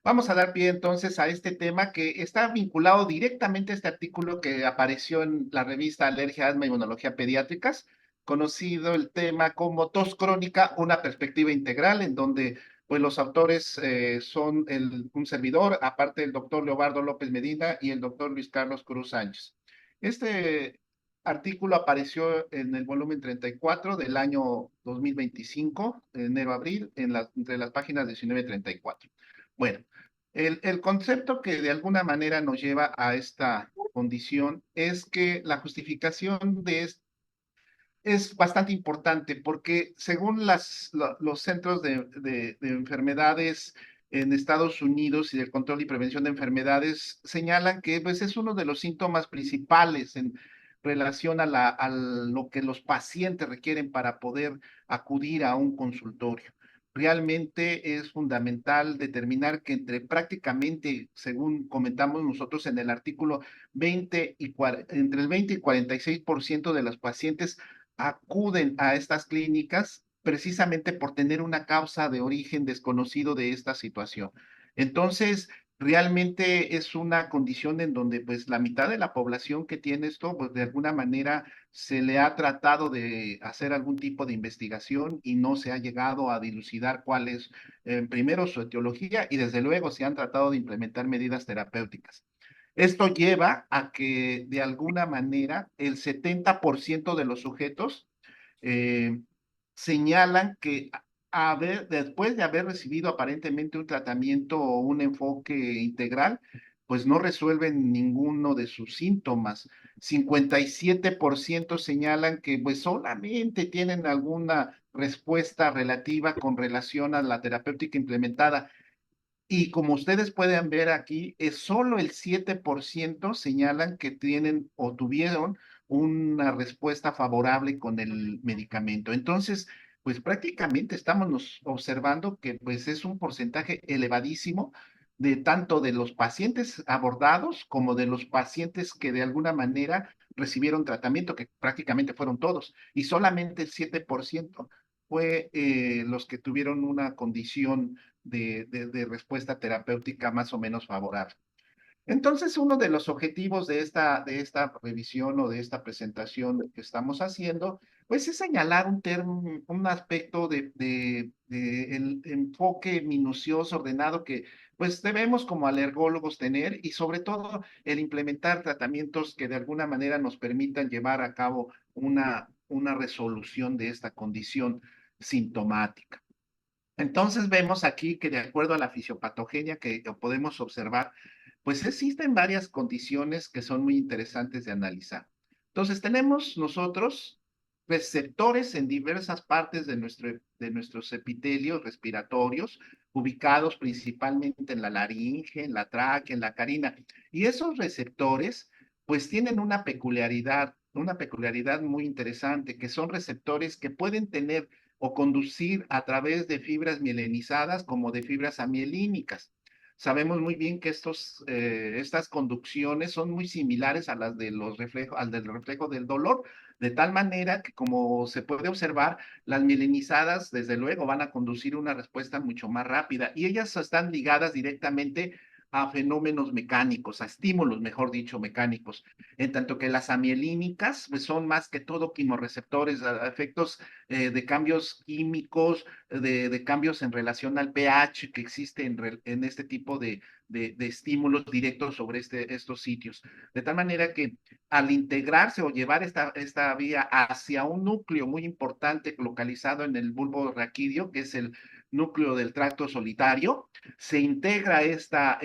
Vamos a dar pie entonces a este tema que está vinculado directamente a este artículo que apareció en la revista Alergia, Asma y Inmunología Pediátricas, conocido el tema como tos crónica, una perspectiva integral, en donde pues los autores son un servidor, aparte el doctor Leobardo López Medina y el doctor Luis Carlos Cruz Sánchez. Este artículo apareció en el volumen 34 del año 2025, enero-abril, entre las páginas 19 y 34. Bueno, el concepto que de alguna manera nos lleva a esta condición es que la justificación es bastante importante porque según los centros de enfermedades en Estados Unidos y del control y prevención de enfermedades señalan que pues, es uno de los síntomas principales en relación a lo que los pacientes requieren para poder acudir a un consultorio. Realmente es fundamental determinar que prácticamente, según comentamos nosotros en el artículo 20 entre el 20 y 46% de los pacientes acuden a estas clínicas precisamente por tener una causa de origen desconocido de esta situación. Entonces, realmente es una condición en donde pues la mitad de la población que tiene esto, pues de alguna manera se le ha tratado de hacer algún tipo de investigación y no se ha llegado a dilucidar cuál es primero su etiología y desde luego se han tratado de implementar medidas terapéuticas. Esto lleva a que de alguna manera el 70% de los sujetos eh, señalan que después de haber recibido aparentemente un tratamiento o un enfoque integral, pues no resuelven ninguno de sus síntomas. 57% señalan que pues solamente tienen alguna respuesta relativa con relación a la terapéutica implementada. Y como ustedes pueden ver aquí, es solo el 7% señalan que tienen o tuvieron una respuesta favorable con el medicamento. Entonces, pues prácticamente estamos observando que pues es un porcentaje elevadísimo de tanto de los pacientes abordados como de los pacientes que de alguna manera recibieron tratamiento, que prácticamente fueron todos, y solamente el 7% fue los que tuvieron una condición de respuesta terapéutica más o menos favorable. Entonces, uno de los objetivos de esta revisión o de esta presentación que estamos haciendo, pues es señalar un aspecto de el enfoque minucioso, ordenado que pues debemos como alergólogos tener y sobre todo el implementar tratamientos que de alguna manera nos permitan llevar a cabo una resolución de esta condición sintomática. Entonces vemos aquí que de acuerdo a la fisiopatogenia que podemos observar, pues existen varias condiciones que son muy interesantes de analizar. Entonces tenemos nosotros receptores en diversas partes de nuestros epitelios respiratorios, ubicados principalmente en la laringe, en la tráquea, en la carina. Y esos receptores, pues tienen una peculiaridad muy interesante, que son receptores que pueden tener o conducir a través de fibras mielinizadas como de fibras amielínicas. Sabemos muy bien que estas conducciones son muy similares a las de al del reflejo del dolor, de tal manera que como se puede observar, las mielinizadas desde luego van a conducir una respuesta mucho más rápida y ellas están ligadas directamente a fenómenos mecánicos, a estímulos, mejor dicho, mecánicos, en tanto que las amielínicas pues, son más que todo quimorreceptores, a efectos de cambios químicos, de cambios en relación al pH que existe en este tipo de estímulos directos sobre estos sitios. De tal manera que al integrarse o llevar esta vía hacia un núcleo muy importante localizado en el bulbo raquídeo, que es el núcleo del tracto solitario, se integra esta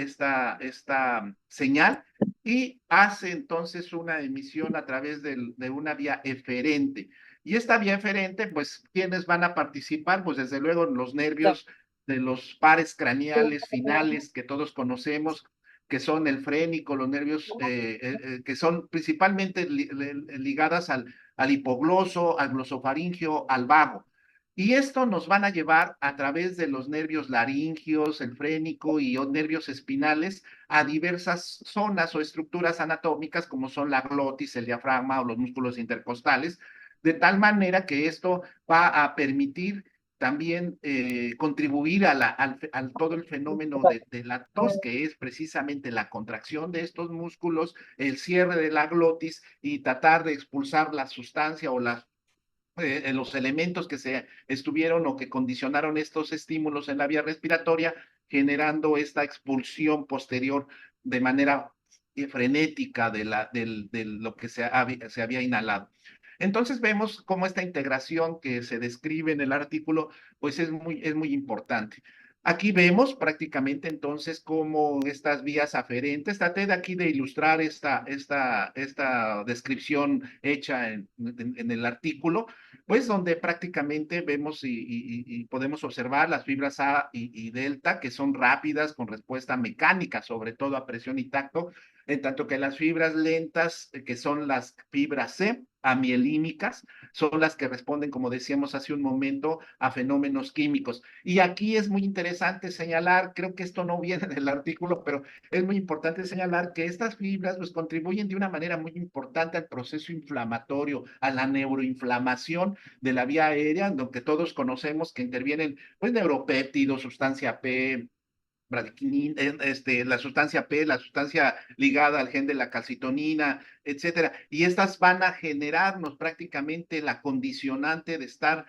señal y hace entonces una emisión a través de una vía eferente. Y esta vía eferente, pues, ¿quiénes van a participar? Pues desde luego los nervios de los pares craneales finales que todos conocemos, que son el frénico, los nervios que son principalmente ligadas al hipogloso, al glosofaringio, al vago. Y esto nos van a llevar a través de los nervios laringios, el frénico y nervios espinales a diversas zonas o estructuras anatómicas como son la glotis, el diafragma o los músculos intercostales, de tal manera que esto va a permitir también contribuir al todo el fenómeno de la tos, que es precisamente la contracción de estos músculos, el cierre de la glotis y tratar de expulsar la sustancia o los elementos que se estuvieron o que condicionaron estos estímulos en la vía respiratoria, generando esta expulsión posterior de manera frenética de lo que se había inhalado. Entonces vemos cómo esta integración que se describe en el artículo, pues es muy importante. Aquí vemos prácticamente entonces cómo estas vías aferentes, traté de aquí de ilustrar esta descripción hecha en el artículo, pues donde prácticamente vemos y podemos observar las fibras A y delta, que son rápidas con respuesta mecánica, sobre todo a presión y tacto, en tanto que las fibras lentas, que son las fibras C, amielínicas, son las que responden, como decíamos hace un momento, a fenómenos químicos. Y aquí es muy interesante señalar, creo que esto no viene del artículo, pero es muy importante señalar que estas fibras pues, contribuyen de una manera muy importante al proceso inflamatorio, a la neuroinflamación de la vía aérea, donde todos conocemos que intervienen pues, neuropéptidos, sustancia P, la sustancia P, la sustancia ligada al gen de la calcitonina, etcétera. Y estas van a generarnos prácticamente la condicionante de estar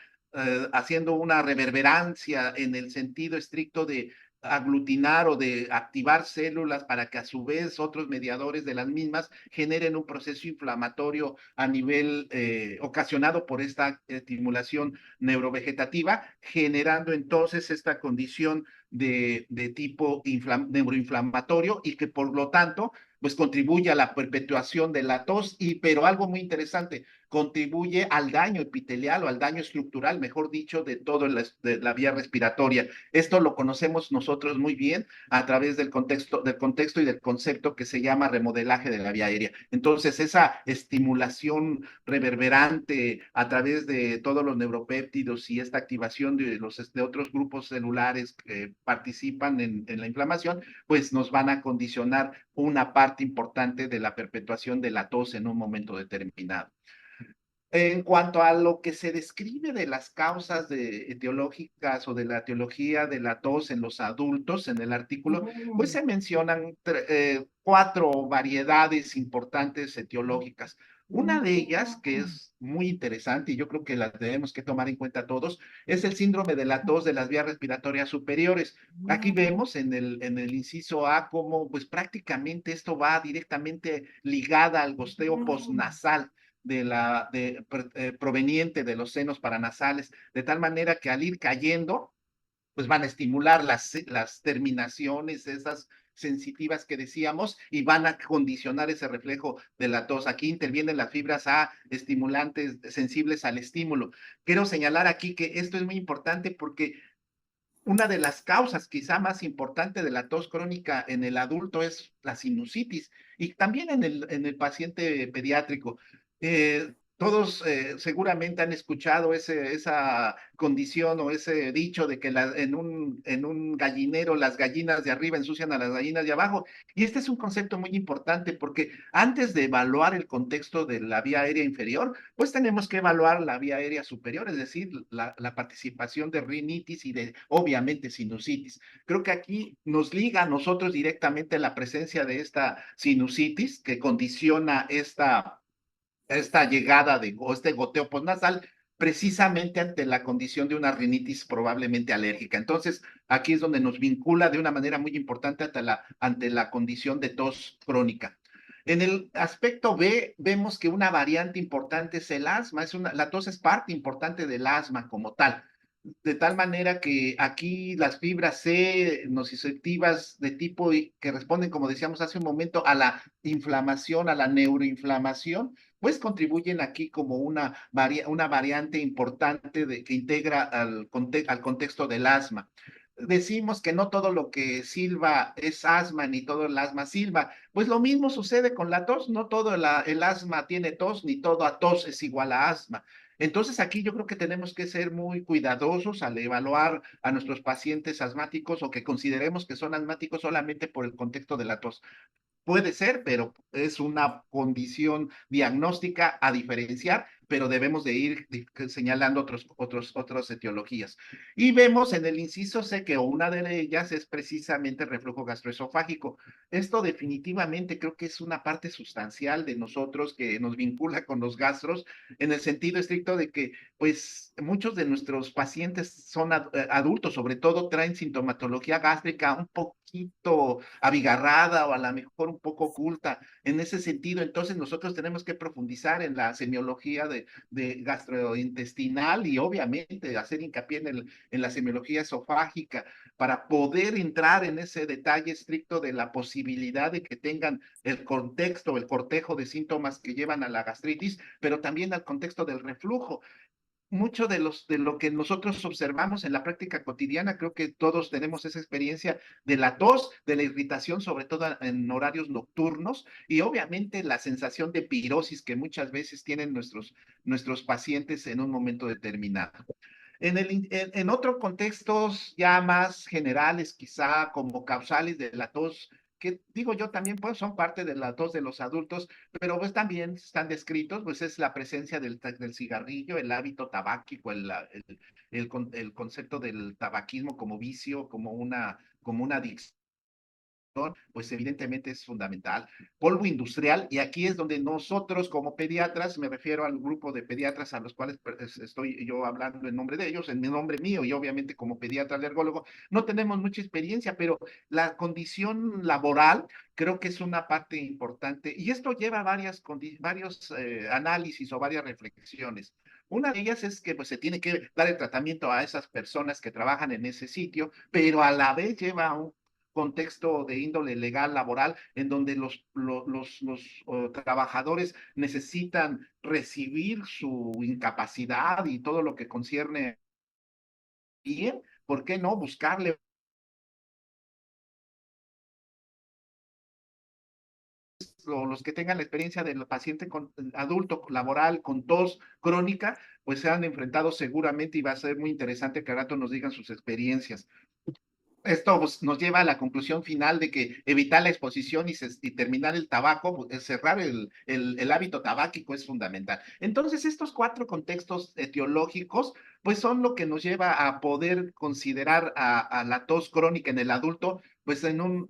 haciendo una reverberancia en el sentido estricto de aglutinar o de activar células para que a su vez otros mediadores de las mismas generen un proceso inflamatorio a nivel ocasionado por esta estimulación neurovegetativa, generando entonces esta condición de tipo neuroinflamatorio y que por lo tanto pues contribuye a la perpetuación de la tos, pero algo muy interesante, contribuye al daño epitelial o al daño estructural, mejor dicho, de toda de la vía respiratoria. Esto lo conocemos nosotros muy bien a través del contexto y del concepto que se llama remodelaje de la vía aérea. Entonces, esa estimulación reverberante a través de todos los neuropéptidos y esta activación de otros grupos celulares que participan en la inflamación, pues nos van a condicionar una parte importante de la perpetuación de la tos en un momento determinado. En cuanto a lo que se describe de las causas etiológicas o de la etiología de la tos en los adultos en el artículo, pues se mencionan cuatro variedades importantes etiológicas. Una de ellas, que es muy interesante y yo creo que la tenemos que tomar en cuenta todos, es el síndrome de la tos de las vías respiratorias superiores. Aquí vemos en el inciso A cómo pues prácticamente esto va directamente ligada al gosteo postnasal proveniente de los senos paranasales, de tal manera que al ir cayendo, pues van a estimular las terminaciones, esas sensitivas que decíamos, y van a condicionar ese reflejo de la tos. Aquí intervienen las fibras A, estimulantes sensibles al estímulo. Quiero señalar aquí que esto es muy importante porque una de las causas quizá más importante de la tos crónica en el adulto es la sinusitis y también en el paciente pediátrico. Todos seguramente han escuchado esa condición o ese dicho de que en un gallinero las gallinas de arriba ensucian a las gallinas de abajo. Y este es un concepto muy importante porque antes de evaluar el contexto de la vía aérea inferior, pues tenemos que evaluar la vía aérea superior, es decir, la participación de rinitis y de, obviamente, sinusitis. Creo que aquí nos liga a nosotros directamente la presencia de esta sinusitis que condiciona esta llegada o este goteo postnasal precisamente ante la condición de una rinitis probablemente alérgica. Entonces, aquí es donde nos vincula de una manera muy importante ante la condición de tos crónica. En el aspecto B, vemos que una variante importante es el asma. La tos es parte importante del asma como tal. De tal manera que aquí las fibras C nociceptivas de tipo que responden, como decíamos hace un momento, a la inflamación, a la neuroinflamación, pues contribuyen aquí como una variante importante que integra al contexto del asma. Decimos que no todo lo que silba es asma, ni todo el asma silba. Pues lo mismo sucede con la tos, no todo el asma tiene tos, ni todo a tos es igual a asma. Entonces aquí yo creo que tenemos que ser muy cuidadosos al evaluar a nuestros pacientes asmáticos o que consideremos que son asmáticos solamente por el contexto de la tos. Puede ser, pero es una condición diagnóstica a diferenciar, pero debemos de ir señalando otras etiologías. Y vemos en el inciso C que una de ellas es precisamente el reflujo gastroesofágico. Esto definitivamente creo que es una parte sustancial de nosotros que nos vincula con los gastros, en el sentido estricto de que, pues, muchos de nuestros pacientes son adultos, sobre todo traen sintomatología gástrica un poquito abigarrada o a lo mejor un poco oculta en ese sentido. Entonces nosotros tenemos que profundizar en la semiología de gastrointestinal y obviamente hacer hincapié en la semiología esofágica para poder entrar en ese detalle estricto de la posibilidad de que tengan el contexto, el cortejo de síntomas que llevan a la gastritis, pero también al contexto del reflujo. Mucho de lo que nosotros observamos en la práctica cotidiana, creo que todos tenemos esa experiencia de la tos, de la irritación, sobre todo en horarios nocturnos, y obviamente la sensación de pirosis que muchas veces tienen nuestros pacientes en un momento determinado. En otros contextos ya más generales, quizá como causales de la tos, que digo yo también pues son parte de la tos de los adultos, pero pues también están descritos, pues es la presencia del cigarrillo, el hábito tabáquico, el concepto del tabaquismo como vicio, como una adicción, pues evidentemente es fundamental. Polvo industrial, y aquí es donde nosotros como pediatras, me refiero al grupo de pediatras a los cuales estoy yo hablando en nombre de ellos, en nombre mío y obviamente como pediatra alergólogo, no tenemos mucha experiencia, pero la condición laboral creo que es una parte importante y esto lleva a varios análisis o varias reflexiones. Una de ellas es que pues, se tiene que dar el tratamiento a esas personas que trabajan en ese sitio, pero a la vez lleva a un contexto de índole legal, laboral, en donde los trabajadores necesitan recibir su incapacidad y todo lo que concierne bien, ¿por qué no buscarle los que tengan la experiencia del paciente adulto laboral con tos crónica, pues se han enfrentado seguramente y va a ser muy interesante que al rato nos digan sus experiencias. Esto pues, nos lleva a la conclusión final de que evitar la exposición y terminar el tabaco, pues, cerrar el hábito tabáquico es fundamental. Entonces, estos cuatro contextos etiológicos, pues son lo que nos lleva a poder considerar a la tos crónica en el adulto, pues en un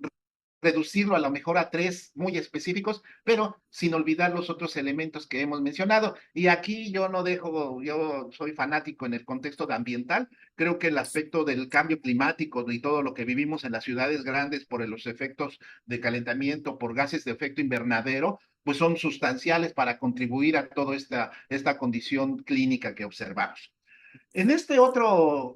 reducirlo a lo mejor a tres muy específicos, pero sin olvidar los otros elementos que hemos mencionado. Y aquí yo no dejo, yo soy fanático en el contexto de ambiental. Creo que el aspecto del cambio climático y todo lo que vivimos en las ciudades grandes por los efectos de calentamiento, por gases de efecto invernadero, pues son sustanciales para contribuir a toda esta condición clínica que observamos. En este otro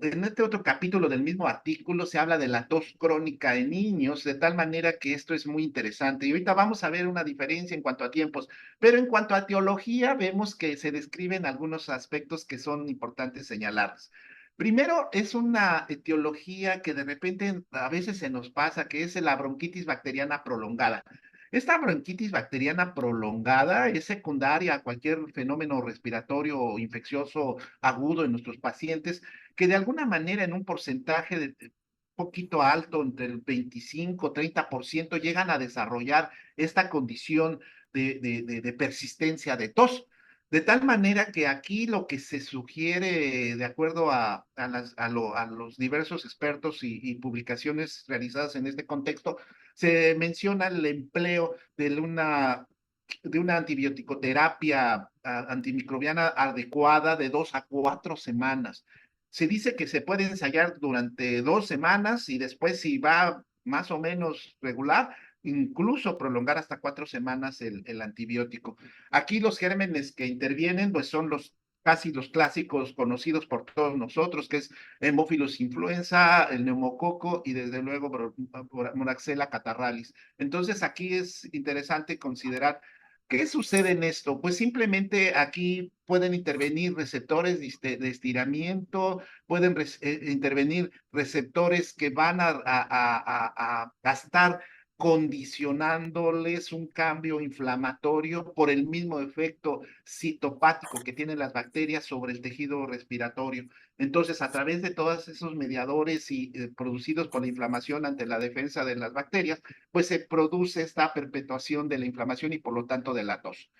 capítulo del mismo artículo se habla de la tos crónica en niños, de tal manera que esto es muy interesante. Y ahorita vamos a ver una diferencia en cuanto a tiempos, pero en cuanto a teología, vemos que se describen algunos aspectos que son importantes señalarlos. Primero, es una etiología que de repente a veces se nos pasa, que es la bronquitis bacteriana prolongada. Esta bronquitis bacteriana prolongada es secundaria a cualquier fenómeno respiratorio o infeccioso agudo en nuestros pacientes, que de alguna manera en un porcentaje de poquito alto, entre el 25-30%, llegan a desarrollar esta condición de persistencia de tos. De tal manera que aquí lo que se sugiere, de acuerdo a los diversos expertos y publicaciones realizadas en este contexto, se menciona el empleo de una antibioticoterapia antimicrobiana adecuada de 2 a 4 semanas. Se dice que se puede ensayar durante 2 semanas y después, si va más o menos regular, incluso prolongar hasta 4 semanas el antibiótico. Aquí los gérmenes que intervienen, pues son casi los clásicos conocidos por todos nosotros, que es Haemophilus influenza, el neumococo y desde luego Moraxella catarrhalis. Entonces aquí es interesante considerar qué sucede en esto. Pues simplemente aquí pueden intervenir receptores de estiramiento, pueden intervenir receptores que van a estar condicionándoles un cambio inflamatorio por el mismo efecto citopático que tienen las bacterias sobre el tejido respiratorio. Entonces, a través de todos esos mediadores producidos por la inflamación ante la defensa de las bacterias, pues se produce esta perpetuación de la inflamación y por lo tanto de la tos.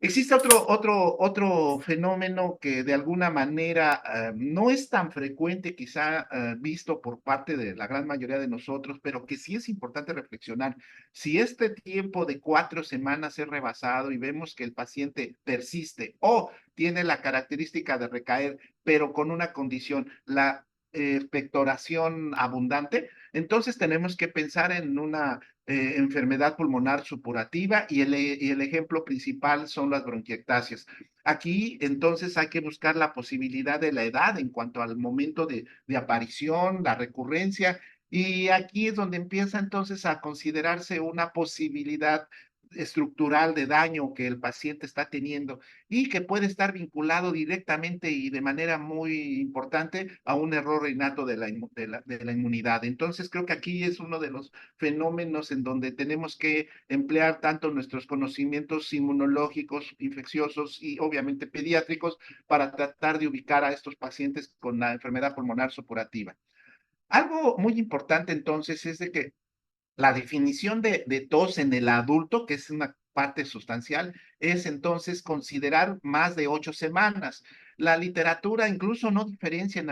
Existe otro fenómeno que de alguna manera no es tan frecuente, quizá visto por parte de la gran mayoría de nosotros, pero que sí es importante reflexionar. Si este tiempo de 4 semanas es rebasado y vemos que el paciente persiste o tiene la característica de recaer, pero con una condición, la expectoración abundante, entonces tenemos que pensar en una enfermedad pulmonar supurativa y el ejemplo principal son las bronquiectasias. Aquí entonces hay que buscar la posibilidad de la edad en cuanto al momento de aparición, la recurrencia, y aquí es donde empieza entonces a considerarse una posibilidad estructural de daño que el paciente está teniendo y que puede estar vinculado directamente y de manera muy importante a un error innato de la inmunidad. Entonces creo que aquí es uno de los fenómenos en donde tenemos que emplear tanto nuestros conocimientos inmunológicos, infecciosos y obviamente pediátricos para tratar de ubicar a estos pacientes con la enfermedad pulmonar supurativa. Algo muy importante entonces es de que la definición de tos en el adulto, que es una parte sustancial, es entonces considerar más de 8 semanas. La literatura incluso no diferencia en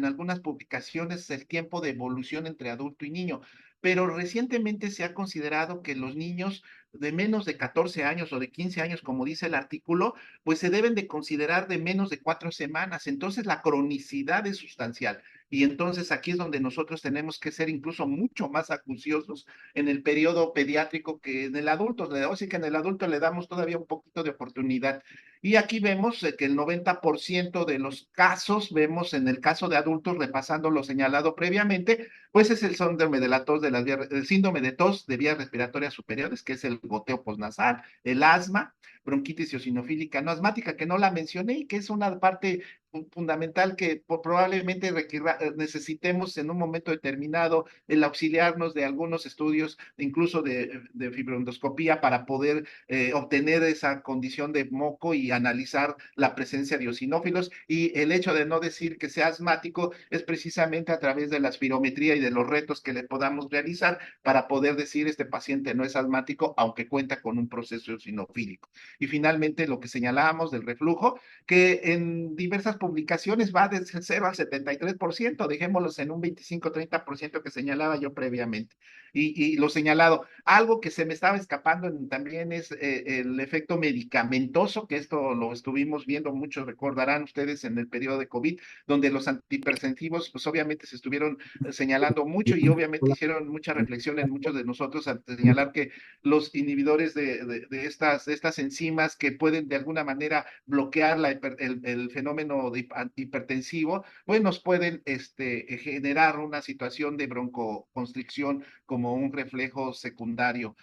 algunas publicaciones el tiempo de evolución entre adulto y niño, pero recientemente se ha considerado que los niños de menos de 14 años o de 15 años, como dice el artículo, pues se deben de considerar de menos de 4 semanas. Entonces la cronicidad es sustancial. Y entonces aquí es donde nosotros tenemos que ser incluso mucho más acuciosos en el periodo pediátrico que en el adulto. Así que en el adulto le damos todavía un poquito de oportunidad. Y aquí vemos que el 90% de los casos, vemos en el caso de adultos, repasando lo señalado previamente, pues es el síndrome de la tos de las vías, el síndrome de tos de vías respiratorias superiores, que es el goteo postnasal, el asma, bronquitis eosinofílica no asmática, que no la mencioné y que es una parte fundamental que probablemente necesitemos en un momento determinado el auxiliarnos de algunos estudios, incluso de fibroendoscopía, para poder obtener esa condición de moco y analizar la presencia de eosinófilos. Y el hecho de no decir que sea asmático es precisamente a través de la espirometría y de los retos que le podamos realizar para poder decir este paciente no es asmático, aunque cuenta con un proceso eosinofílico. Y finalmente lo que señalábamos del reflujo, que en diversas publicaciones va desde 0 al 73%, dejémoslos en un 25-30% que señalaba yo previamente. Y lo señalado, algo que se me estaba escapando también es el efecto medicamentoso, que esto lo estuvimos viendo, muchos recordarán ustedes en el periodo de COVID, donde los antihipertensivos, pues obviamente se estuvieron señalando mucho y obviamente hicieron mucha reflexión en muchos de nosotros al señalar que los inhibidores de estas enzimas que pueden de alguna manera bloquear el fenómeno hipertensivo, pues nos pueden generar una situación de broncoconstricción como un reflejo secundario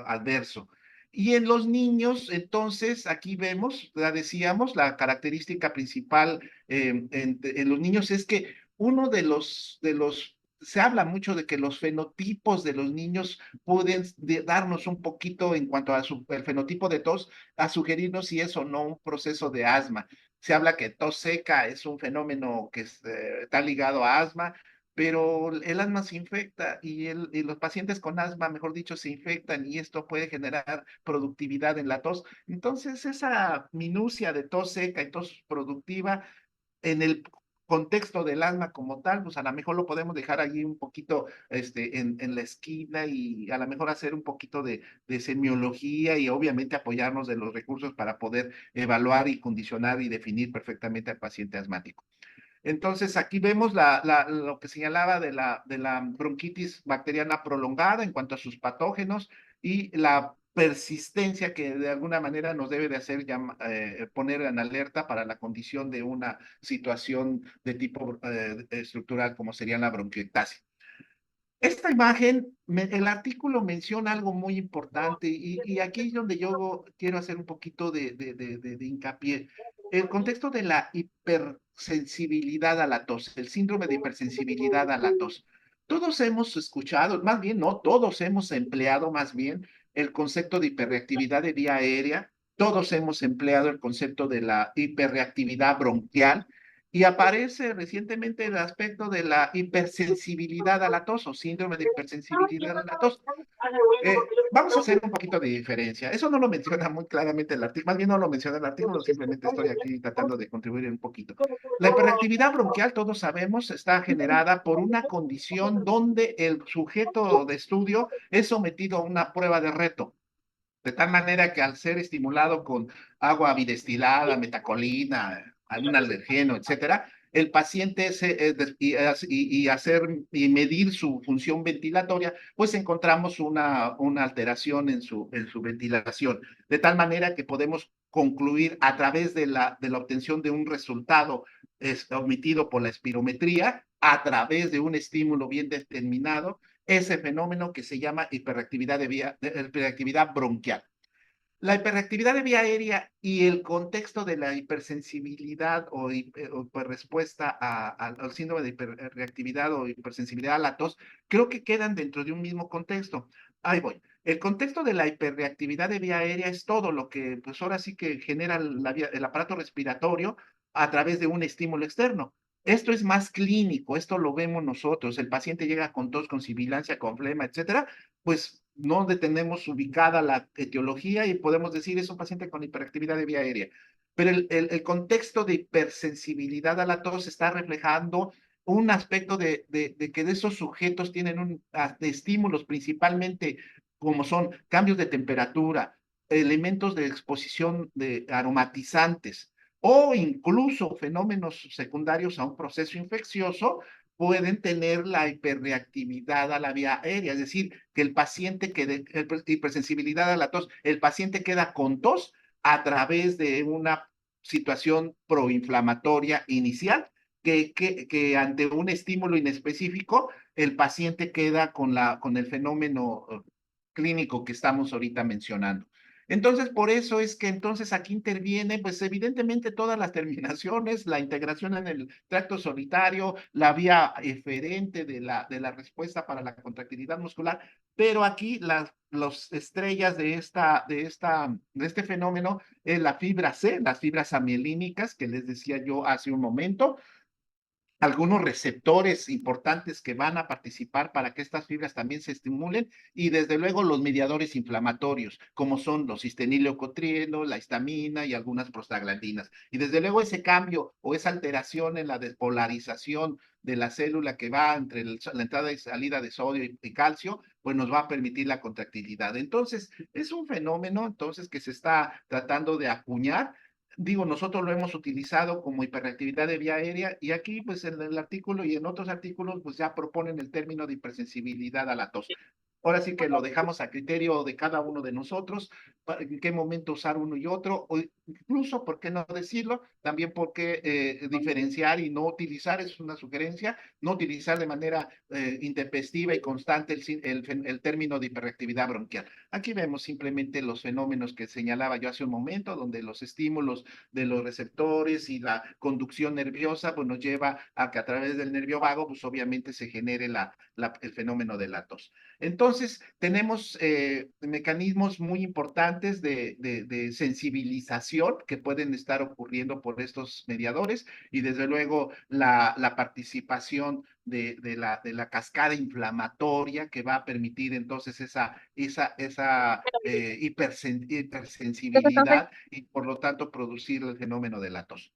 adverso. Y en los niños, entonces, aquí vemos, la decíamos, la característica principal en los niños es que uno se habla mucho de que los fenotipos de los niños pueden darnos un poquito en cuanto a el fenotipo de tos, a sugerirnos si es o no un proceso de asma. Se habla que tos seca es un fenómeno que está ligado a asma, pero el asma se infecta y los pacientes con asma, mejor dicho, se infectan y esto puede generar productividad en la tos. Entonces, esa minucia de tos seca y tos productiva en el contexto del asma como tal, pues a lo mejor lo podemos dejar allí un poquito en la esquina y a lo mejor hacer un poquito de semiología y obviamente apoyarnos de los recursos para poder evaluar y condicionar y definir perfectamente al paciente asmático. Entonces, aquí vemos lo que señalaba de la bronquitis bacteriana prolongada en cuanto a sus patógenos y la persistencia que de alguna manera nos debe de hacer poner en alerta para la condición de una situación de tipo estructural como sería la bronquiectasia. Esta imagen, el artículo menciona algo muy importante y aquí es donde yo quiero hacer un poquito de hincapié. El contexto de la hipersensibilidad a la tos, el síndrome de hipersensibilidad a la tos. Todos hemos escuchado, más bien no, todos hemos empleado más bien el concepto de hiperreactividad de vía aérea, todos hemos empleado el concepto de la hiperreactividad bronquial Y aparece recientemente el aspecto de la hipersensibilidad a la tos o síndrome de hipersensibilidad a la tos. Vamos a hacer un poquito de diferencia. Eso no lo menciona muy claramente el artículo, más bien no lo menciona el artículo, simplemente estoy aquí tratando de contribuir un poquito. La hiperreactividad bronquial, todos sabemos, está generada por una condición donde el sujeto de estudio es sometido a una prueba de reto. De tal manera que al ser estimulado con agua bidestilada, metacolina, algún alergeno, etcétera, el paciente y medir su función ventilatoria, pues encontramos una alteración en su ventilación, de tal manera que podemos concluir a través de la obtención de un resultado omitido por la espirometría, a través de un estímulo bien determinado, ese fenómeno que se llama hiperactividad bronquial. La hiperactividad de vía aérea y el contexto de la hipersensibilidad o respuesta al síndrome de hiperreactividad o hipersensibilidad a la tos, creo que quedan dentro de un mismo contexto. Ahí voy. El contexto de la hiperreactividad de vía aérea es todo lo que, pues ahora sí que genera el aparato respiratorio a través de un estímulo externo. Esto es más clínico, esto lo vemos nosotros. El paciente llega con tos, con sibilancia, con flema, etcétera, pues no detenemos ubicada la etiología y podemos decir es un paciente con hiperactividad de vía aérea. Pero el contexto de hipersensibilidad a la tos está reflejando un aspecto de que de esos sujetos tienen de estímulos principalmente como son cambios de temperatura, elementos de exposición de aromatizantes o incluso fenómenos secundarios a un proceso infeccioso, pueden tener la hiperreactividad a la vía aérea, es decir, que el paciente quede, hipersensibilidad a la tos, el paciente queda con tos a través de una situación proinflamatoria inicial, que ante un estímulo inespecífico, el paciente queda con el fenómeno clínico que estamos ahorita mencionando. Entonces, por eso es que entonces aquí interviene, pues evidentemente todas las terminaciones, la integración en el tracto solitario, la vía eferente de la respuesta para la contractilidad muscular, pero aquí las estrellas de este fenómeno es la fibra C, las fibras amielínicas que les decía yo hace un momento, algunos receptores importantes que van a participar para que estas fibras también se estimulen y desde luego los mediadores inflamatorios, como son los cistenileucotrieno, la histamina y algunas prostaglandinas. Y desde luego ese cambio o esa alteración en la despolarización de la célula que va entre la entrada y salida de sodio y calcio, pues nos va a permitir la contractilidad. Entonces, es un fenómeno entonces que se está tratando de acuñar. Digo, nosotros lo hemos utilizado como hiperreactividad de vía aérea y aquí, pues en el artículo y en otros artículos, pues ya proponen el término de hipersensibilidad a la tos. Ahora sí que lo dejamos a criterio de cada uno de nosotros, en qué momento usar uno y otro, o incluso, ¿por qué no decirlo? También por qué diferenciar y no utilizar, es una sugerencia, no utilizar de manera intempestiva y constante el término de hiperreactividad bronquial. Aquí vemos simplemente los fenómenos que señalaba yo hace un momento, donde los estímulos de los receptores y la conducción nerviosa, pues nos lleva a que a través del nervio vago, pues obviamente se genere el fenómeno de la tos. Entonces, tenemos mecanismos muy importantes de sensibilización que pueden estar ocurriendo por estos mediadores y desde luego la participación de la cascada inflamatoria que va a permitir entonces esa hipersensibilidad y por lo tanto producir el fenómeno de la tos.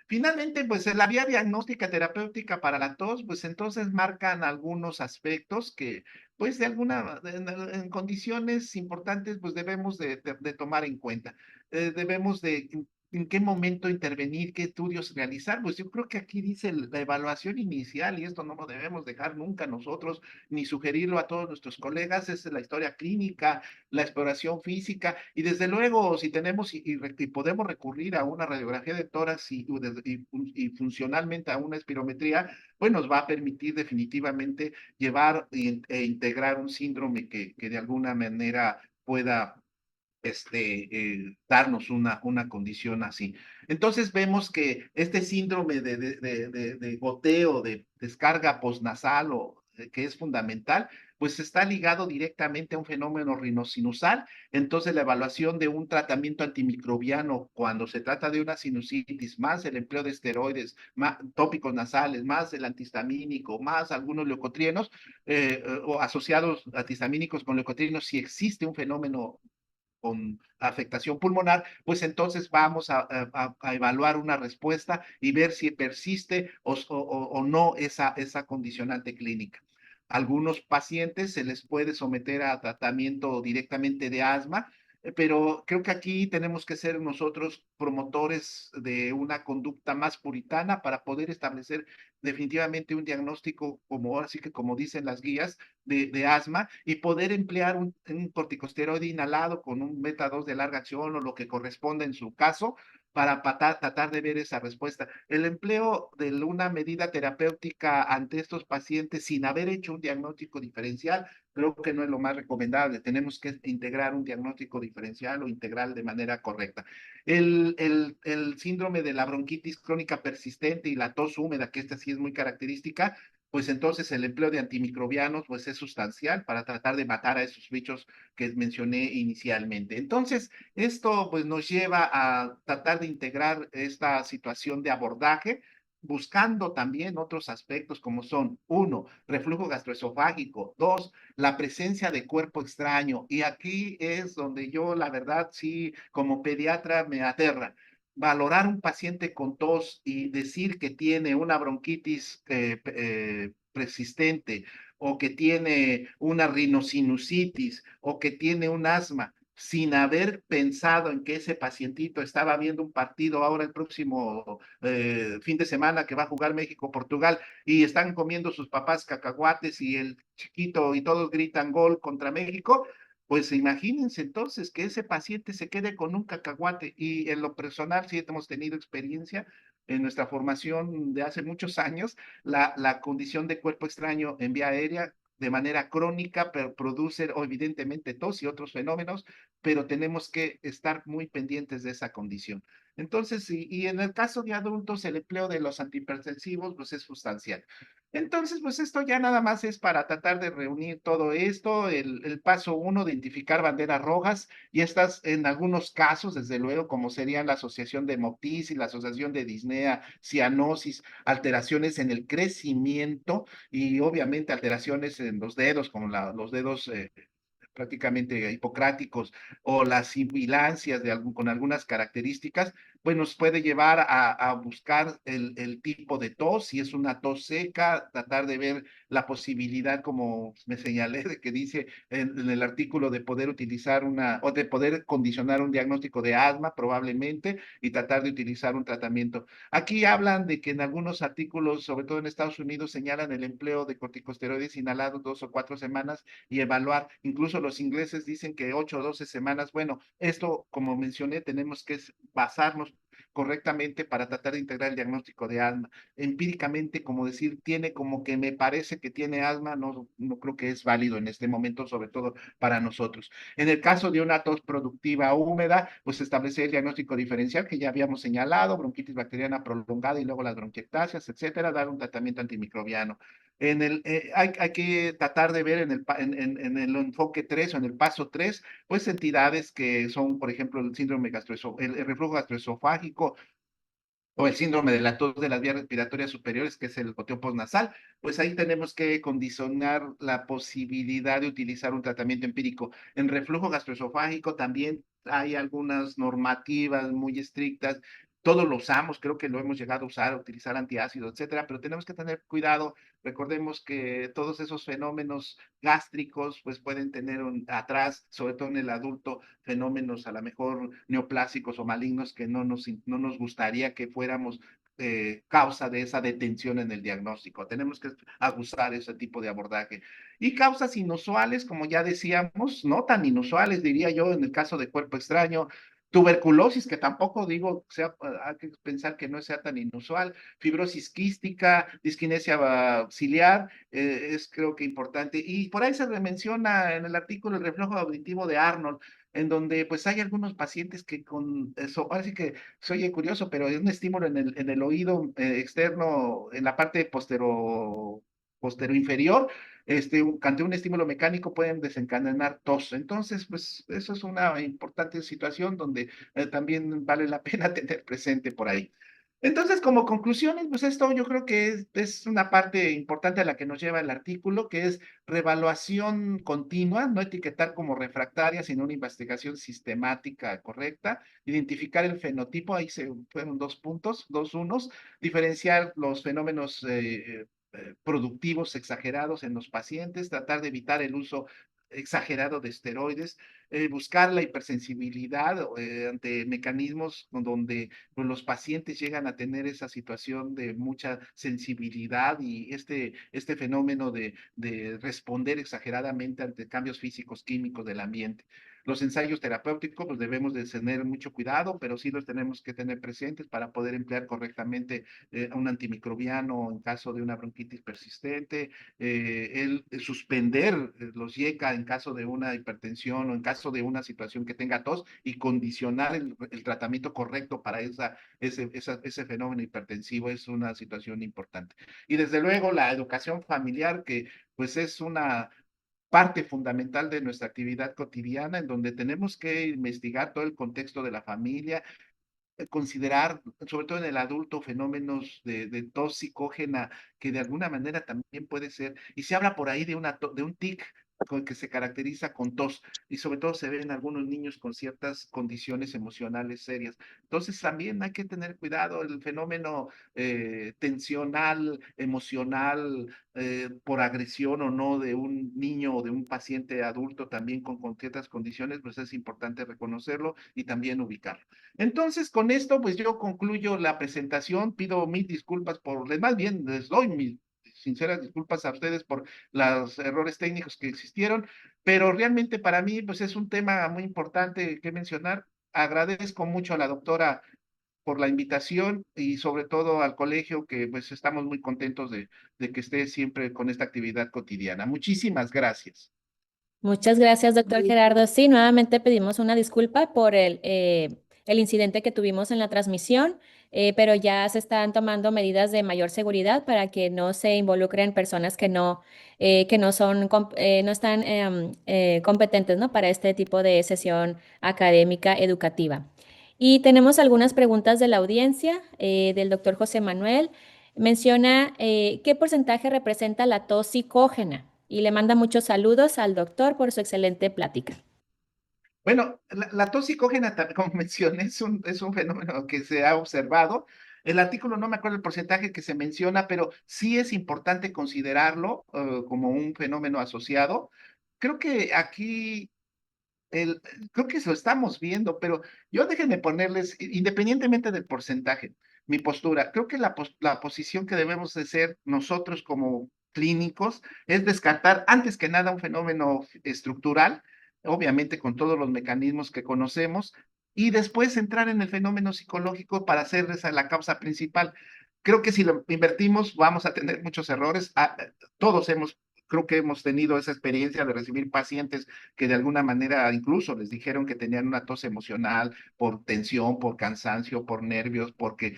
Finalmente, pues en la vía diagnóstica terapéutica para la tos, pues entonces marcan algunos aspectos que, pues de en condiciones importantes, pues debemos de tomar en cuenta. Debemos de en qué momento intervenir, qué estudios realizar. Pues yo creo que aquí dice la evaluación inicial y esto no lo debemos dejar nunca nosotros, ni sugerirlo a todos nuestros colegas, es la historia clínica, la exploración física y desde luego si tenemos y podemos recurrir a una radiografía de tórax y funcionalmente a una espirometría, pues nos va a permitir definitivamente llevar e integrar un síndrome que de alguna manera pueda darnos una condición así. Entonces vemos que este síndrome de goteo, de descarga postnasal, que es fundamental, pues está ligado directamente a un fenómeno rinosinusal. Entonces, la evaluación de un tratamiento antimicrobiano cuando se trata de una sinusitis, más el empleo de esteroides, más tópicos nasales, más el antihistamínico, más algunos leucotrienos, o asociados antihistamínicos con leucotrienos, si existe un fenómeno con afectación pulmonar, pues entonces vamos a evaluar una respuesta y ver si persiste o no esa condicionante clínica. Algunos pacientes se les puede someter a tratamiento directamente de asma, pero creo que aquí tenemos que ser nosotros promotores de una conducta más puritana para poder establecer definitivamente un diagnóstico, como así que como dicen las guías, de asma y poder emplear un corticosteroide inhalado con un beta 2 de larga acción o lo que corresponda en su caso para tratar de ver esa respuesta. El empleo de una medida terapéutica ante estos pacientes sin haber hecho un diagnóstico diferencial, creo que no es lo más recomendable. Tenemos que integrar un diagnóstico diferencial o integral de manera correcta. El síndrome de la bronquitis crónica persistente y la tos húmeda, que esta sí es muy característica, pues entonces el empleo de antimicrobianos pues es sustancial para tratar de matar a esos bichos que mencioné inicialmente. Entonces, esto pues nos lleva a tratar de integrar esta situación de abordaje buscando también otros aspectos como son, uno, reflujo gastroesofágico, dos, la presencia de cuerpo extraño. Y aquí es donde yo, la verdad, sí, como pediatra me aterra valorar un paciente con tos y decir que tiene una bronquitis persistente o que tiene una rinosinusitis o que tiene un asma sin haber pensado en que ese pacientito estaba viendo un partido ahora el próximo fin de semana que va a jugar México-Portugal y están comiendo sus papás cacahuates y el chiquito y todos gritan gol contra México, pues imagínense entonces que ese paciente se quede con un cacahuate y en lo personal sí hemos tenido experiencia en nuestra formación de hace muchos años, la condición de cuerpo extraño en vía aérea de manera crónica, pero produce evidentemente tos y otros fenómenos, pero tenemos que estar muy pendientes de esa condición. Entonces, y en el caso de adultos, el empleo de los antihipertensivos pues es sustancial. Entonces, pues esto ya nada más es para tratar de reunir todo esto. El paso uno, identificar banderas rojas, y estas en algunos casos, desde luego, como serían la asociación de MOPTIS y la asociación de disnea, cianosis, alteraciones en el crecimiento y obviamente alteraciones en los dedos, como los dedos prácticamente hipocráticos o las sibilancias con algunas características, pues nos puede llevar a buscar el tipo de tos, si es una tos seca, tratar de ver la posibilidad, como me señalé, de que dice en el artículo de poder utilizar o de poder condicionar un diagnóstico de asma probablemente y tratar de utilizar un tratamiento. Aquí hablan de que en algunos artículos, sobre todo en Estados Unidos, señalan el empleo de corticosteroides inhalados 2 o 4 semanas y evaluar. Incluso los ingleses dicen que 8 o 12 semanas. Bueno, esto, como mencioné, tenemos que basarnos correctamente para tratar de integrar el diagnóstico de asma. Empíricamente, como decir, tiene como que me parece que tiene asma, no creo que es válido en este momento, sobre todo para nosotros. En el caso de una tos productiva húmeda, pues establecer el diagnóstico diferencial que ya habíamos señalado, bronquitis bacteriana prolongada y luego las bronquiectasias, etcétera, dar un tratamiento antimicrobiano. Hay que tratar de ver en el enfoque 3 o en el paso 3 pues entidades que son, por ejemplo, el síndrome el reflujo gastroesofágico o el síndrome de la tos de las vías respiratorias superiores, que es el goteo postnasal, pues ahí tenemos que condicionar la posibilidad de utilizar un tratamiento empírico. En reflujo gastroesofágico también hay algunas normativas muy estrictas. Todos lo usamos, creo que lo hemos llegado a usar, a utilizar antiácidos, etcétera, pero tenemos que tener cuidado. Recordemos que todos esos fenómenos gástricos pues pueden tener atrás, sobre todo en el adulto, fenómenos a lo mejor neoplásicos o malignos que no nos gustaría que fuéramos causa de esa detención en el diagnóstico. Tenemos que abusar ese tipo de abordaje. Y causas inusuales, como ya decíamos, no tan inusuales, diría yo, en el caso de cuerpo extraño, tuberculosis, que tampoco digo, hay que pensar que no sea tan inusual, fibrosis quística, disquinesia ciliar, es creo que importante. Y por ahí se menciona en el artículo el reflejo auditivo de Arnold, en donde pues hay algunos pacientes que con eso, ahora sí que se oye curioso, pero es un estímulo en el oído externo, en la parte postero inferior, ante un estímulo mecánico pueden desencadenar tos. Entonces, pues eso es una importante situación donde también vale la pena tener presente por ahí. Entonces, como conclusiones, pues esto yo creo que es una parte importante a la que nos lleva el artículo, que es reevaluación continua, no etiquetar como refractaria, sino una investigación sistemática correcta, identificar el fenotipo, ahí se fueron dos puntos, dos unos, diferenciar los fenómenos productivos exagerados en los pacientes, tratar de evitar el uso exagerado de esteroides, buscar la hipersensibilidad ante mecanismos donde pues, los pacientes llegan a tener esa situación de mucha sensibilidad y este fenómeno de responder exageradamente ante cambios físicos, químicos del ambiente. Los ensayos terapéuticos, pues debemos de tener mucho cuidado, pero sí los tenemos que tener presentes para poder emplear correctamente un antimicrobiano en caso de una bronquitis persistente, el suspender los IECA en caso de una hipertensión o en caso de una situación que tenga tos y condicionar el tratamiento correcto para ese fenómeno hipertensivo es una situación importante. Y desde luego la educación familiar, que pues es una parte fundamental de nuestra actividad cotidiana, en donde tenemos que investigar todo el contexto de la familia, considerar, sobre todo en el adulto, fenómenos de tos psicógena que de alguna manera también puede ser, y se habla por ahí de un tic que se caracteriza con tos, y sobre todo se ve en algunos niños con ciertas condiciones emocionales serias. Entonces también hay que tener cuidado el fenómeno tensional, emocional, por agresión o no de un niño o de un paciente adulto también con ciertas condiciones, pues es importante reconocerlo y también ubicarlo. Entonces, con esto, pues yo concluyo la presentación, pido mil disculpas más bien les doy mis sinceras disculpas a ustedes por los errores técnicos que existieron, pero realmente para mí, pues es un tema muy importante que mencionar. Agradezco mucho a la doctora por la invitación y sobre todo al colegio que pues estamos muy contentos de que esté siempre con esta actividad cotidiana. Muchísimas gracias. Muchas gracias, doctor Gerardo. Sí, nuevamente pedimos una disculpa por el incidente que tuvimos en la transmisión, pero ya se están tomando medidas de mayor seguridad para que no se involucren personas que no son, no están competentes, ¿no? Para este tipo de sesión académica educativa. Y tenemos algunas preguntas de la audiencia, del doctor José Manuel. Menciona qué porcentaje representa la tos psicógena y le manda muchos saludos al doctor por su excelente plática. Bueno, la tos psicógena, como mencioné, es un fenómeno que se ha observado. El artículo no me acuerdo el porcentaje que se menciona, pero sí es importante considerarlo como un fenómeno asociado. Creo que aquí el, creo que eso estamos viendo, pero yo déjenme ponerles, independientemente del porcentaje, mi postura. Creo que la posición que debemos de ser nosotros como clínicos es descartar antes que nada un fenómeno estructural, obviamente con todos los mecanismos que conocemos, y después entrar en el fenómeno psicológico para hacer esa la causa principal. Creo que si lo invertimos vamos a tener muchos errores. Todos creo que hemos tenido esa experiencia de recibir pacientes que de alguna manera incluso les dijeron que tenían una tos emocional por tensión, por cansancio, por nervios, porque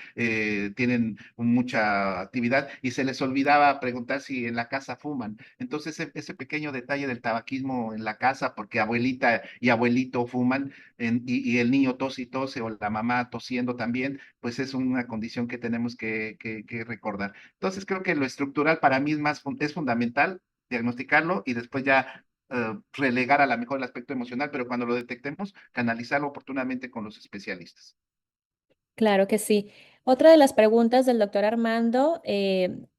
tienen mucha actividad y se les olvidaba preguntar si en la casa fuman. Entonces ese pequeño detalle del tabaquismo en la casa, porque abuelita y abuelito fuman y el niño tose y tose o la mamá tosiendo también, pues es una condición que tenemos que recordar. Entonces creo que lo estructural para mí es fundamental diagnosticarlo y después ya relegar a lo mejor el aspecto emocional, pero cuando lo detectemos, canalizarlo oportunamente con los especialistas. Claro que sí. Otra de las preguntas del doctor Armando,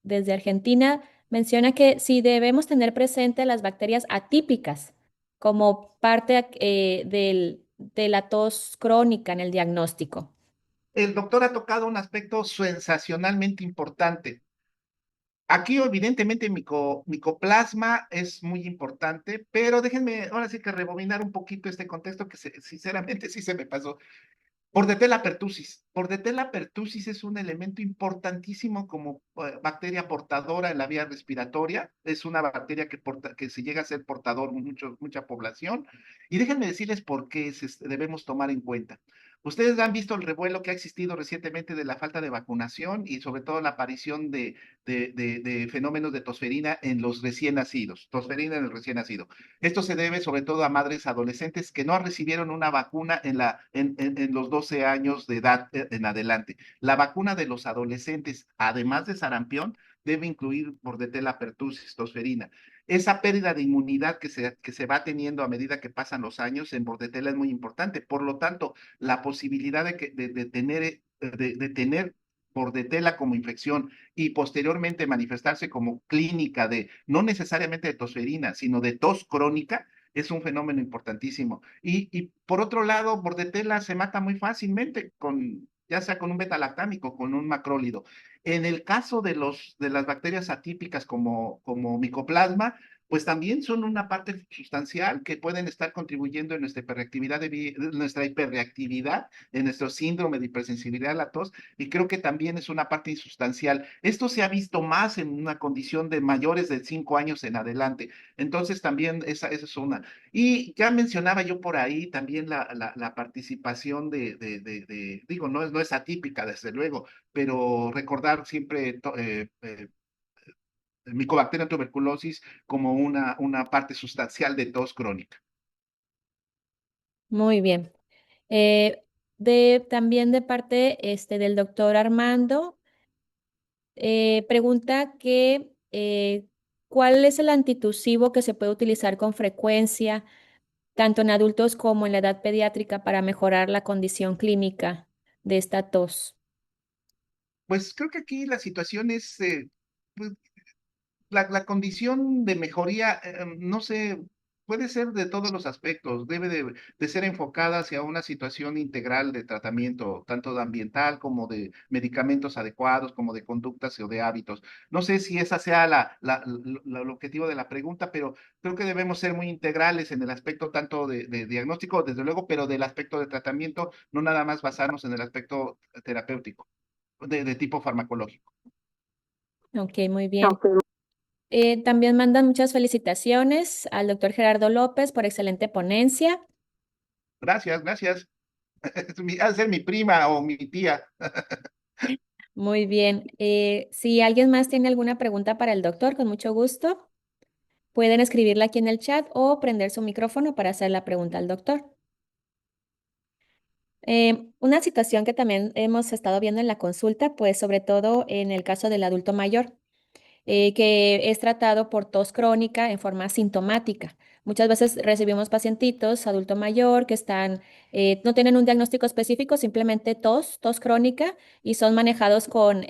desde Argentina, menciona que si debemos tener presente las bacterias atípicas como parte de la tos crónica en el diagnóstico. El doctor ha tocado un aspecto sensacionalmente importante. Aquí, evidentemente, micoplasma es muy importante, pero déjenme ahora sí que rebobinar un poquito este contexto que sinceramente sí se me pasó. Bordetella pertussis. Bordetella pertussis es un elemento importantísimo como bacteria portadora en la vía respiratoria. Es una bacteria que se llega a ser portador mucha población. Y déjenme decirles por qué debemos tomar en cuenta. Ustedes han visto el revuelo que ha existido recientemente de la falta de vacunación y sobre todo la aparición de fenómenos de tosferina en los recién nacidos, tosferina en el recién nacido. Esto se debe sobre todo a madres adolescentes que no recibieron una vacuna en los 12 años de edad en adelante. La vacuna de los adolescentes, además de sarampión, debe incluir bordetela pertussis, tosferina. Esa pérdida de inmunidad que se va teniendo a medida que pasan los años en bordetela es muy importante. Por lo tanto, la posibilidad de tener bordetela como infección y posteriormente manifestarse como clínica de, no necesariamente de tosferina, sino de tos crónica, es un fenómeno importantísimo. Y por otro lado, bordetela se mata muy fácilmente ya sea con un beta-lactámico, con un macrólido. En el caso de las bacterias atípicas como micoplasma, pues también son una parte sustancial que pueden estar contribuyendo en nuestra hiperreactividad, en nuestro síndrome de hipersensibilidad a la tos, y creo que también es una parte insustancial. Esto se ha visto más en una condición de mayores de 5 años en adelante. Entonces también esa es una. Y ya mencionaba yo por ahí también la participación digo, no es atípica, desde luego, pero recordar siempre Mycobacterium tuberculosis como una parte sustancial de tos crónica. Muy bien. También de parte del doctor Armando, pregunta que ¿cuál es el antitusivo que se puede utilizar con frecuencia, tanto en adultos como en la edad pediátrica, para mejorar la condición clínica de esta tos? Pues creo que aquí la situación es, pues, la condición de mejoría, no sé, puede ser de todos los aspectos, debe de ser enfocada hacia una situación integral de tratamiento, tanto de ambiental como de medicamentos adecuados, como de conductas o de hábitos. No sé si esa sea el objetivo de la pregunta, pero creo que debemos ser muy integrales en el aspecto tanto de diagnóstico, desde luego, pero del aspecto de tratamiento, no nada más basarnos en el aspecto terapéutico, de tipo farmacológico. Ok, muy bien. También mandan muchas felicitaciones al doctor Gerardo López por excelente ponencia. Gracias, gracias. Ha de ser mi prima o mi tía. Muy bien. Si alguien más tiene alguna pregunta para el doctor, con mucho gusto, pueden escribirla aquí en el chat o prender su micrófono para hacer la pregunta al doctor. Una situación que también hemos estado viendo en la consulta, pues sobre todo en el caso del adulto mayor, que es tratado por tos crónica en forma sintomática. Muchas veces recibimos pacientitos, adulto mayor, que no tienen un diagnóstico específico, simplemente tos crónica, y son manejados con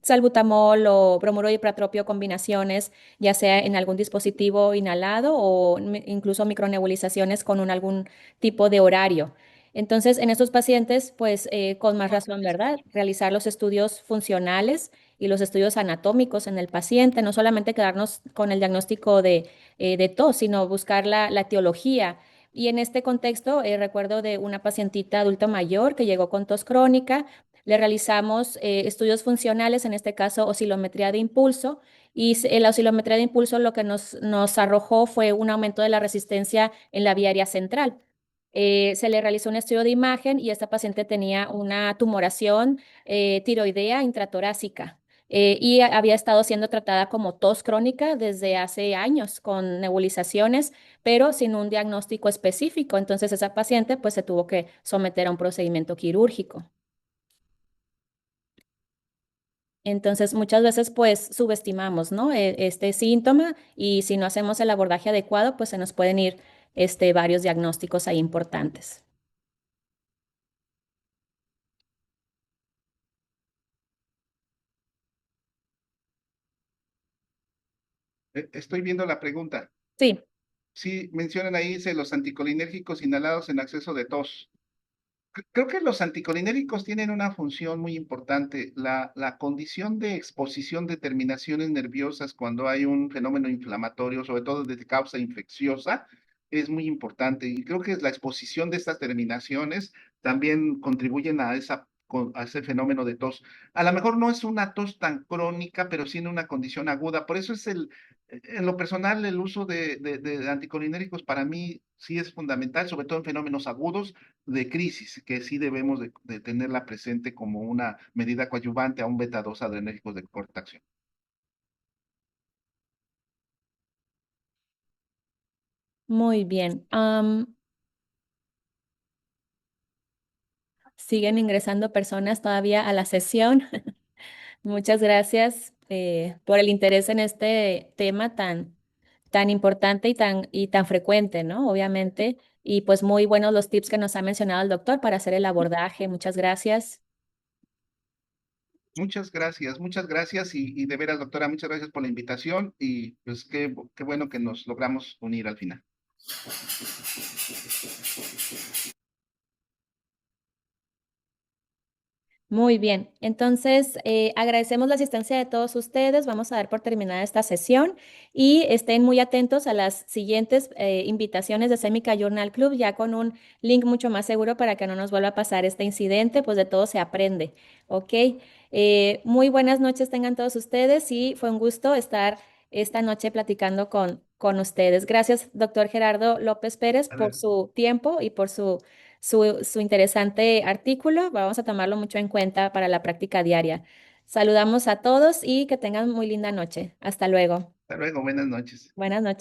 salbutamol o bromuro y pratropio combinaciones, ya sea en algún dispositivo inhalado o incluso micronebulizaciones con algún tipo de horario. Entonces, en estos pacientes, pues con más razón, ¿verdad? Realizar los estudios funcionales y los estudios anatómicos en el paciente, no solamente quedarnos con el diagnóstico de tos, sino buscar la etiología. Y en este contexto, recuerdo de una pacientita adulta mayor que llegó con tos crónica, le realizamos estudios funcionales, en este caso oscilometría de impulso, y la oscilometría de impulso lo que nos arrojó fue un aumento de la resistencia en la vía aérea central. Se le realizó un estudio de imagen y esta paciente tenía una tumoración tiroidea intratorácica y había estado siendo tratada como tos crónica desde hace años con nebulizaciones, pero sin un diagnóstico específico. Entonces esa paciente pues se tuvo que someter a un procedimiento quirúrgico. Entonces muchas veces pues subestimamos, ¿no? Este síntoma y si no hacemos el abordaje adecuado pues se nos pueden ir varios diagnósticos ahí importantes. Estoy viendo la pregunta. Sí. Sí, mencionan ahí, dice, los anticolinérgicos inhalados en acceso de tos. Creo que los anticolinérgicos tienen una función muy importante. La condición de exposición de terminaciones nerviosas cuando hay un fenómeno inflamatorio, sobre todo de causa infecciosa, es muy importante. Y creo que la exposición de estas terminaciones también contribuyen a ese fenómeno de tos. A lo mejor no es una tos tan crónica, pero sí en una condición aguda. Por eso En lo personal, el uso de anticolinéricos para mí sí es fundamental, sobre todo en fenómenos agudos de crisis, que sí debemos de tenerla presente como una medida coadyuvante a un beta-2 adrenérgico de corta acción. Muy bien. Siguen ingresando personas todavía a la sesión. Muchas gracias por el interés en este tema tan importante y tan frecuente, ¿no? Obviamente. Y pues muy buenos los tips que nos ha mencionado el doctor para hacer el abordaje. Muchas gracias. Muchas gracias y de veras, doctora, muchas gracias por la invitación y pues qué bueno que nos logramos unir al final. Muy bien, entonces agradecemos la asistencia de todos ustedes. Vamos a dar por terminada esta sesión y estén muy atentos a las siguientes invitaciones de Semica Journal Club, ya con un link mucho más seguro para que no nos vuelva a pasar este incidente, pues de todo se aprende, ¿ok? Muy buenas noches tengan todos ustedes y fue un gusto estar esta noche platicando con ustedes. Gracias, doctor Gerardo López Pérez, A por ver, su tiempo y por su interesante artículo. Vamos a tomarlo mucho en cuenta para la práctica diaria. Saludamos a todos y que tengan muy linda noche. Hasta luego. hasta luego, buenas noches. Buenas noches.